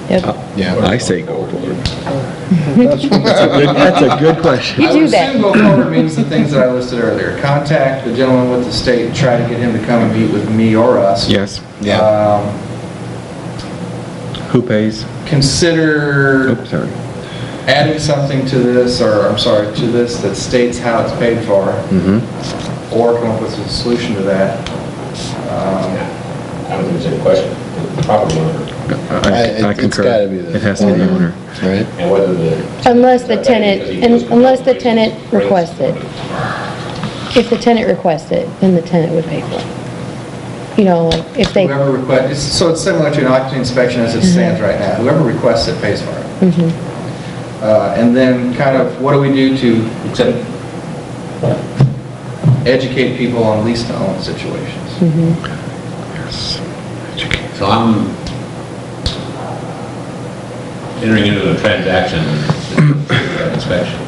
Speaker 3: Yep.
Speaker 2: Yeah, I say go forward.
Speaker 5: That's
Speaker 2: That's a good question.
Speaker 3: You
Speaker 1: I
Speaker 3: do
Speaker 1: would
Speaker 3: that.
Speaker 1: assume go forward means the things that I listed earlier. Contact the gentleman with the state and try to get him to come and meet with me or us.
Speaker 2: Yes.
Speaker 7: Yeah.
Speaker 2: Who pays?
Speaker 1: Consider
Speaker 2: Oops, sorry.
Speaker 1: adding something to this, or I'm sorry, to this that states how it's paid for, or come up with a solution to that.
Speaker 6: I don't think there's any question. The property owner,
Speaker 2: I
Speaker 7: It's
Speaker 2: concur.
Speaker 7: gotta be the
Speaker 2: It has to be the owner.
Speaker 7: Right?
Speaker 6: and whether the...
Speaker 3: Unless the tenant, unless the tenant requests it. If the tenant requests it, then the tenant would pay for it. You know, like if they,
Speaker 1: Whoever requests, so it's similar to an occupancy inspection as it stands right now. Whoever requests it pays for it. And then kind of, what do we do to educate people on lease-to-own situations?
Speaker 2: Yes.
Speaker 6: So I'm entering into a transaction inspection.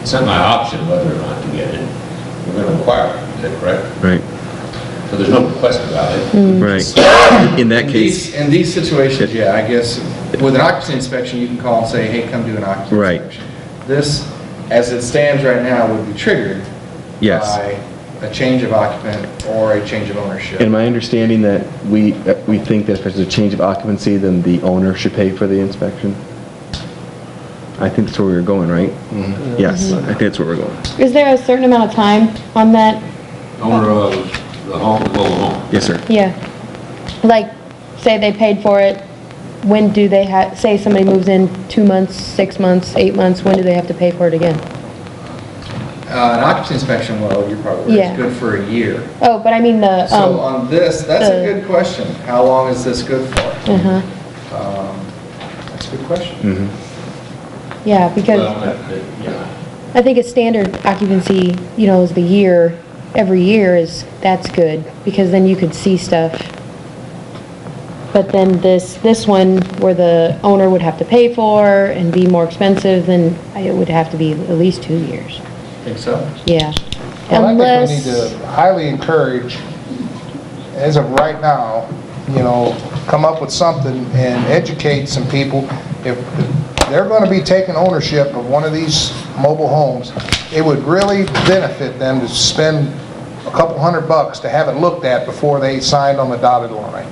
Speaker 6: It's not my option whether or not to get it. We're going to require it, is that correct?
Speaker 2: Right,
Speaker 6: So there's no request about it.
Speaker 2: right. In that case,
Speaker 1: In these situations, yeah, I guess, with an occupancy inspection, you can call and say, hey, come do an occupancy
Speaker 2: Right.
Speaker 1: inspection. This, as it stands right now, would be triggered
Speaker 2: yes.
Speaker 1: by a change of occupant or a change of ownership.
Speaker 2: And my understanding that we think that if there's a change of occupancy, then the owner should pay for the inspection? I think that's where we were going, right? Yes, I think that's where we're going.
Speaker 3: is there a certain amount of time on that?
Speaker 6: Owner of the home, the mobile home.
Speaker 2: Yes, sir.
Speaker 3: Yeah. Like, say they paid for it, when do they have, say somebody moves in 2 months, 6 months, 8 months, when do they have to pay for it again?
Speaker 1: An occupancy inspection, well, you're probably right,
Speaker 3: Yeah.
Speaker 1: it's good for a year.
Speaker 3: Oh, but I mean the,
Speaker 1: So on this, that's a
Speaker 3: the-
Speaker 1: good question. How long is this good for?
Speaker 3: uh-huh,
Speaker 1: That's a good question.
Speaker 3: yeah, because
Speaker 6: Yeah.
Speaker 3: I think a standard occupancy, you know, is the year, every year that's good, because then you could see stuff. But then this one, where the owner would have to pay for and be more expensive, then it would have to be at least 2 years.
Speaker 1: Think so?
Speaker 3: Yeah.
Speaker 5: Well, I think we need
Speaker 3: Unless,
Speaker 5: to highly encourage, as of right now, you know, come up with something and educate some people. If they're going to be taking ownership of one of these mobile homes, it would really benefit them to spend a couple $100 to have it looked at before they signed on the dotted line.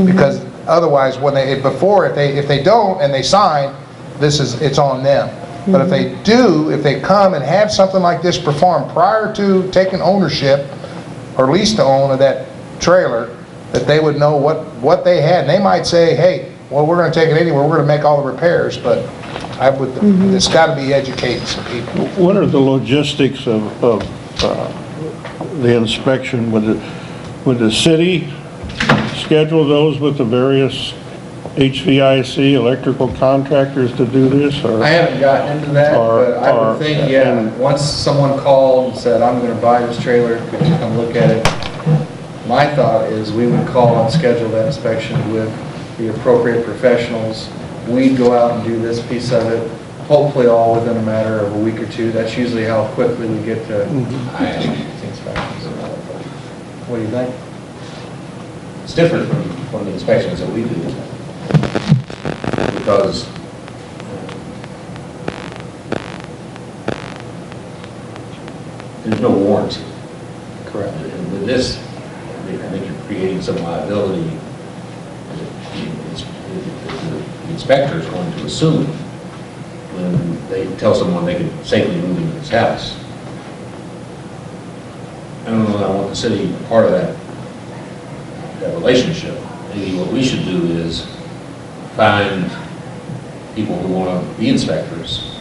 Speaker 5: Because otherwise, when if they don't and they sign, it's on them. But if they do, if they come and have something like this performed prior to taking ownership or lease to own of that trailer, that they would know what they had. And they might say, hey, well, we're going to take it anywhere, we're going to make all the repairs, but it's got to be educating some people.
Speaker 8: What are the logistics of the inspection? Would the city schedule those with the various HVAC electrical contractors to do this, or?
Speaker 1: I haven't gotten into that, but I would think, yeah, once someone called and said, I'm going to buy this trailer, could you come look at it? My thought is we would call and schedule that inspection with the appropriate professionals. We'd go out and do this piece of it, hopefully all within a matter of a week or two. That's usually how quickly we get to inspections. What do you think?
Speaker 6: It's different from the inspections that we do, because there's no warranty.
Speaker 1: Correct.
Speaker 6: And with this, I think you're creating some liability. The inspector is going to assume when they tell someone they can safely move into this house. I don't know that I want the city part of that relationship. Maybe what we should do is find people who want to be inspectors.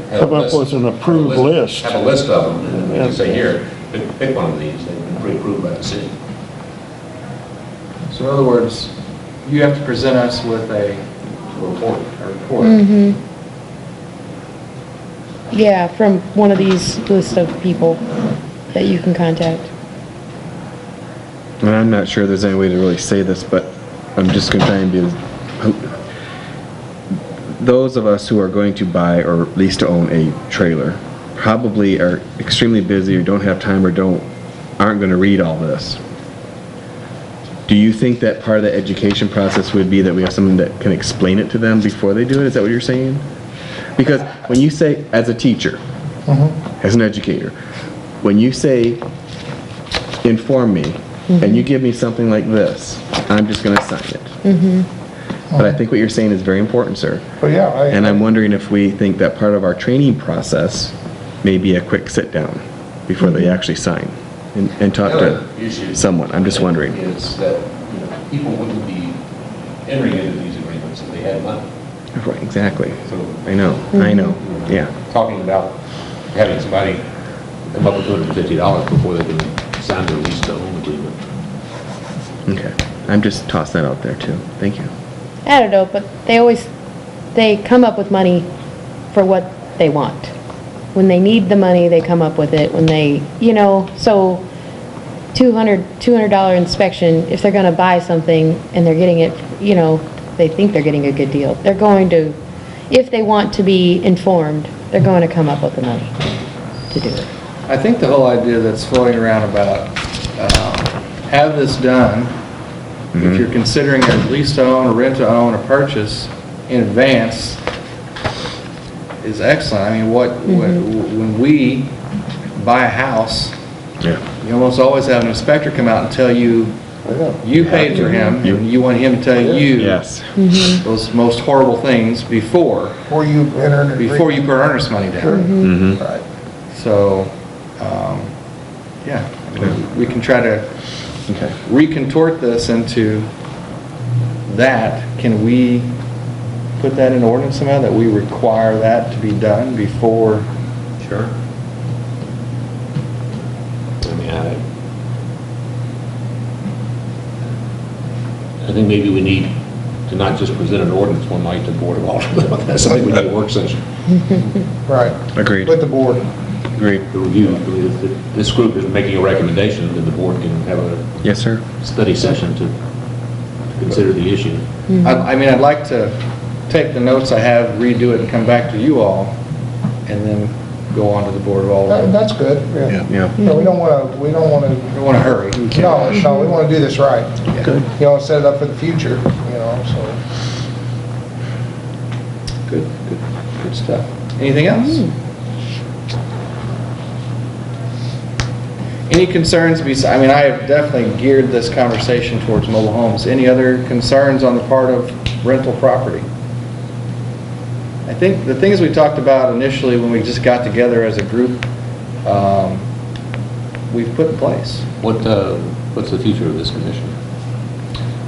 Speaker 8: Come up with an approved list.
Speaker 6: Have a list of them, and we can say, here, pick one of these, they've been pre-approved by the city.
Speaker 1: So in other words, you have to present us with a report.
Speaker 3: Yeah, from one of these list of people that you can contact.
Speaker 2: And I'm not sure there's any way to really say this, but I'm just going to try and be those of us who are going to buy or lease to own a trailer probably are extremely busy or don't have time or aren't going to read all this. Do you think that part of the education process would be that we have someone that can explain it to them before they do it? Is that what you're saying? Because when you say, as a teacher, as an educator, when you say, inform me, and you give me something like this, I'm just going to sign it. But I think what you're saying is very important, sir.
Speaker 5: Well, yeah.
Speaker 2: And I'm wondering if we think that part of our training process may be a quick sit-down before they actually sign and talk to someone. I'm just wondering.
Speaker 6: Is that, people wouldn't be entering into these agreements if they had money.
Speaker 2: Right, exactly.
Speaker 6: So
Speaker 2: I know, yeah.
Speaker 6: talking about having somebody come up with $250 before they can sign their lease to own agreement.
Speaker 2: Okay. I'm just tossing that out there too. Thank you.
Speaker 3: I don't know, but they come up with money for what they want. When they need the money, they come up with it. When they, so $200 inspection, if they're going to buy something and they're getting it, they think they're getting a good deal, they're going to, if they want to be informed, they're going to come up with the money to do it.
Speaker 1: I think the whole idea that's floating around about have this done, if you're considering a lease to own, a rent to own, a purchase in advance, is excellent. I mean, when we buy a house, you almost always have an inspector come out and tell you, you paid for him, and you want him to tell you those most horrible things before you put earnest money down. Right. So, we can try to recontort this into that. Can we put that in ordinance somehow, that we require that to be done before?
Speaker 6: Sure. I think maybe we need to not just present an ordinance one night to the Board of Aldermen. That's something we need a work session.
Speaker 5: Right.
Speaker 2: Agreed.
Speaker 5: With the board.
Speaker 2: Agreed.
Speaker 6: The review, if this group is making a recommendation, then the board can have a study session to consider the issue.
Speaker 1: I mean, I'd like to take the notes I have, redo it, and come back to you all, and then go on to the Board of Aldermen.
Speaker 5: That's good.
Speaker 2: Yeah.
Speaker 5: No, we don't want to
Speaker 1: We don't want to hurry.
Speaker 5: No, we want to do this right.
Speaker 2: Good.
Speaker 5: Set it up for the future, so.
Speaker 1: Good stuff. Anything else? Any concerns? I mean, I have definitely geared this conversation towards mobile homes. Any other concerns on the part of rental property? I think the things we talked about initially when we just got together as a group, we've put in place.
Speaker 6: What's the future of this commission?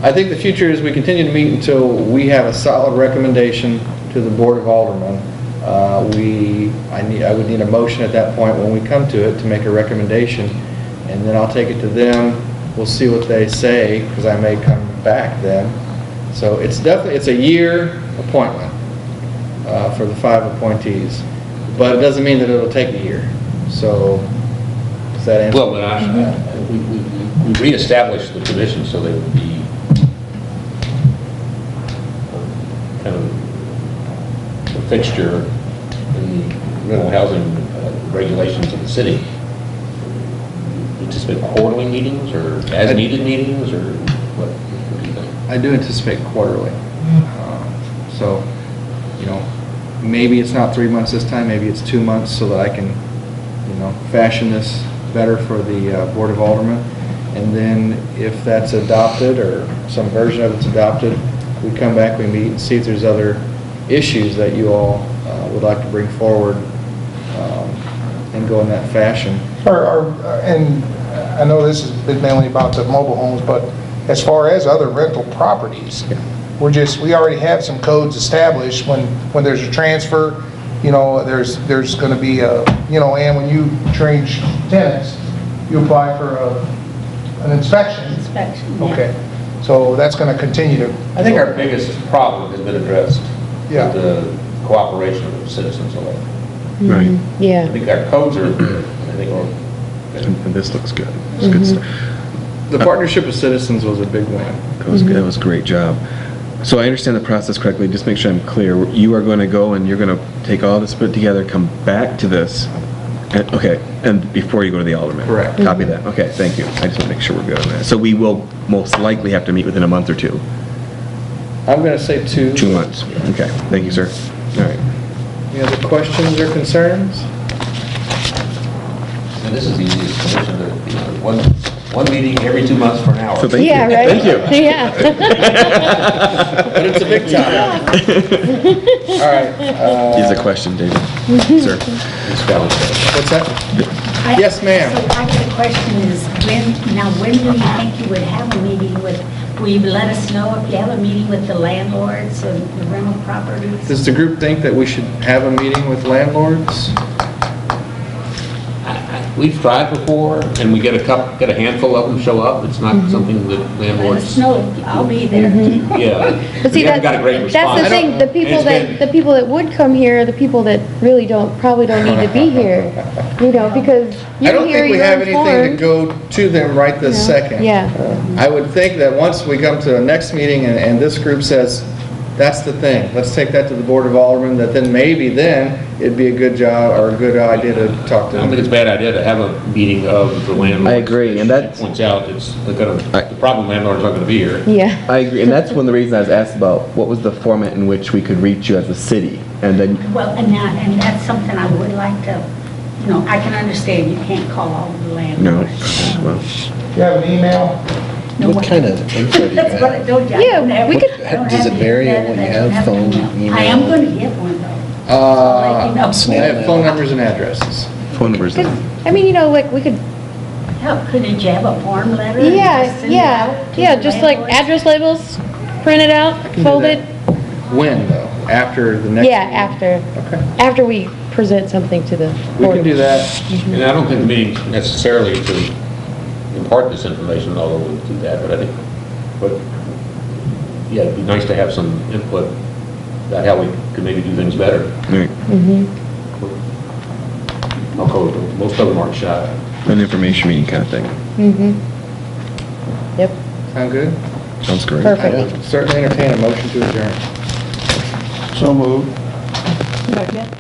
Speaker 1: I think the future is we continue to meet until we have a solid recommendation to the Board of Aldermen. I would need a motion at that point when we come to it to make a recommendation, and then I'll take it to them. We'll see what they say, because I may come back then. So it's a year appointment for the 5 appointees, but it doesn't mean that it'll take a year. So does that answer?
Speaker 6: Well, but we reestablished the commission so they would be kind of a fixture in the rental housing regulations of the city. You anticipate quarterly meetings or as-needed meetings, or what do you think?
Speaker 1: I do anticipate quarterly. So, maybe it's not 3 months this time, maybe it's 2 months, so that I can, fashion this better for the Board of Aldermen. And then if that's adopted, or some version of it's adopted, we come back, we meet, and see if there's other issues that you all would like to bring forward and go in that fashion.
Speaker 5: And I know this has been mainly about the mobile homes, but as far as other rental properties, we already have some codes established when there's a transfer, there's going to be and when you change tenants, you apply for an inspection.
Speaker 4: Yeah.
Speaker 5: Okay. So that's going to continue to.
Speaker 6: I think our biggest problem has been addressed
Speaker 5: Yeah.
Speaker 6: with the cooperation of citizens alike.
Speaker 2: Right.
Speaker 6: I
Speaker 3: Yeah.
Speaker 6: think our codes are, I think, are
Speaker 2: And this looks good. It's good stuff.
Speaker 1: The partnership with citizens was a big win.
Speaker 2: That was a great job. So I understand the process correctly, just make sure I'm clear. You are going to go and you're going to take all this, put it together, come back to this, and, okay, and before you go to the alderman?
Speaker 1: Correct.
Speaker 2: Copy that, okay, thank you. I just want to make sure we're good on that. So we will most likely have to meet within a month or two?
Speaker 1: I'm going to say 2.
Speaker 2: 2 months, okay, thank you, sir. All right.
Speaker 1: Any other questions or concerns?
Speaker 6: and this is the easiest commission to, one meeting every 2 months for an hour.
Speaker 2: So thank you.
Speaker 3: Yeah, right?
Speaker 2: Thank you.
Speaker 3: Yeah.
Speaker 1: But it's a big time. All right.
Speaker 2: Here's a question, David. Sir.
Speaker 1: What's that? Yes, ma'am.
Speaker 9: So I got a question is, when do you think you would have a meeting with, will you let us know if you have a meeting with the landlords and the rental properties?
Speaker 1: Does the group think that we should have a meeting with landlords?
Speaker 6: We've tried before, and we get a handful of them show up. It's not something that
Speaker 9: Let us
Speaker 6: landlords,
Speaker 9: know, I'll be there.
Speaker 6: yeah.
Speaker 3: But see,
Speaker 6: We haven't got a great response.
Speaker 3: that's the thing, the people that would come here are the people that really probably don't need to be here, because
Speaker 1: I
Speaker 3: you're
Speaker 1: don't
Speaker 3: here,
Speaker 1: think we
Speaker 3: you're
Speaker 1: have anything to
Speaker 3: informed.
Speaker 1: go to them right this second.
Speaker 3: Yeah.
Speaker 1: I would think that once we come to the next meeting and this group says, that's the thing, let's take that to the Board of Aldermen, that then maybe then it'd be a good job or a good idea to talk to
Speaker 6: I don't think
Speaker 1: them.
Speaker 6: it's a bad idea to have a meeting of the landlords.
Speaker 2: I agree, and that's-
Speaker 6: Points out, the problem landlord's not gonna be here.
Speaker 3: Yeah.
Speaker 2: I agree, and that's one of the reasons I was asked about what was the format in which we could reach you as a city, and then,
Speaker 9: Well, and that's something I would like to, I can understand you can't call all of the
Speaker 2: no,
Speaker 9: landlords.
Speaker 2: well,
Speaker 5: You have an email?
Speaker 9: No
Speaker 7: What
Speaker 9: one-
Speaker 7: kind of info do you
Speaker 9: That's what I
Speaker 7: have?
Speaker 9: told you. I
Speaker 3: Yeah,
Speaker 9: don't have-
Speaker 3: we could-
Speaker 9: I don't
Speaker 7: Does
Speaker 9: have
Speaker 7: it vary
Speaker 9: any of
Speaker 7: on
Speaker 9: that.
Speaker 7: what you
Speaker 9: I don't
Speaker 7: have, phone,
Speaker 9: email. I am
Speaker 7: email?
Speaker 9: gonna get one though.
Speaker 1: I have phone numbers and addresses.
Speaker 2: phone numbers.
Speaker 3: I mean, like, we could,
Speaker 9: Couldn't you have a form letter? and
Speaker 3: yeah,
Speaker 9: just send it out to
Speaker 3: yeah,
Speaker 9: the
Speaker 3: just like
Speaker 9: landlords?
Speaker 3: address labels, print it out,
Speaker 1: can do
Speaker 3: fold
Speaker 1: that.
Speaker 3: it.
Speaker 1: When, though? After the next?
Speaker 3: Yeah,
Speaker 1: meeting?
Speaker 3: after we present something to the
Speaker 1: We
Speaker 3: board.
Speaker 1: can do that.
Speaker 6: And I don't think the meeting necessarily to impart this information, although we'll do that, but yeah, it'd be nice to have some input about how we could maybe do things better.
Speaker 2: Right.
Speaker 6: I'll call it, most of them aren't shy.
Speaker 2: An information meeting kind of thing.
Speaker 3: Yep,
Speaker 1: Sound good?
Speaker 2: Sounds great.
Speaker 1: I
Speaker 3: perfect.
Speaker 1: would certainly entertain a motion to adjourn.
Speaker 8: So moved.
Speaker 9: Second.